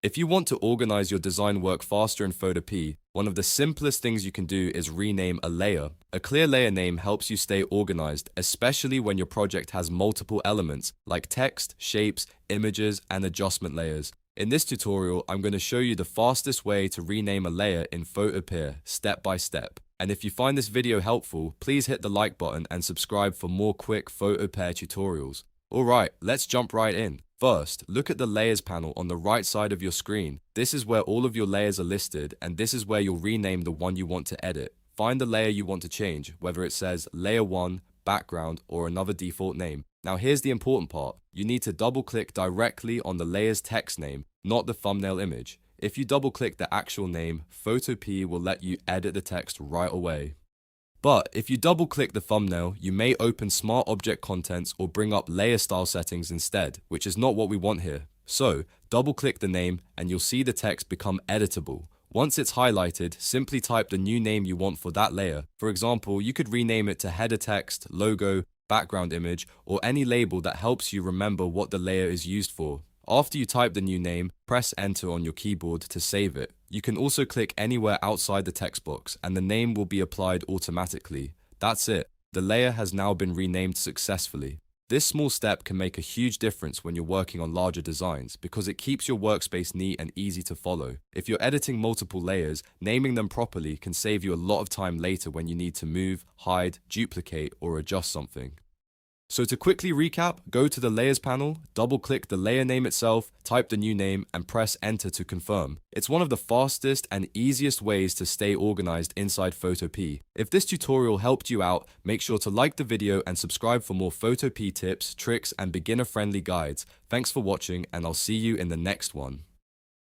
If you want to organize your design work faster in Photopea, one of the simplest things you can do is rename a layer. A clear layer name helps you stay organized, especially when your project has multiple elements like text, shapes, images, and adjustment layers. In this tutorial, I'm going to show you the fastest way to rename a layer in Photopea, step by step. And if you find this video helpful, please hit the like button and subscribe for more quick Photopea tutorials. Alright, let's jump right in. First, look at the Layers panel on the right side of your screen. This is where all of your layers are listed, and this is where you'll rename the one you want to edit. Find the layer you want to change, whether it says Layer 1, Background, or another default name. Now here's the important part. You need to double-click directly on the layer's text name, not the thumbnail image. If you double-click the actual name, Photopea will let you edit the text right away. But if you double-click the thumbnail, you may open Smart Object Contents or bring up Layer Style settings instead, which is not what we want here. So, double-click the name and you'll see the text become editable. Once it's highlighted, simply type the new name you want for that layer. For example, you could rename it to Header Text, Logo, Background Image, or any label that helps you remember what the layer is used for. After you type the new name, press Enter on your keyboard to save it. You can also click anywhere outside the text box and the name will be applied automatically. That's it. The layer has now been renamed successfully. This small step can make a huge difference when you're working on larger designs because it keeps your workspace neat and easy to follow. If you're editing multiple layers, naming them properly can save you a lot of time later when you need to move, hide, duplicate, or adjust something. So to quickly recap, go to the Layers panel, double-click the layer name itself, type the new name, and press Enter to confirm. It's one of the fastest and easiest ways to stay organized inside Photopea. If this tutorial helped you out, make sure to like the video and subscribe for more Photopea tips, tricks, and beginner-friendly guides. Thanks for watching, and I'll see you in the next one.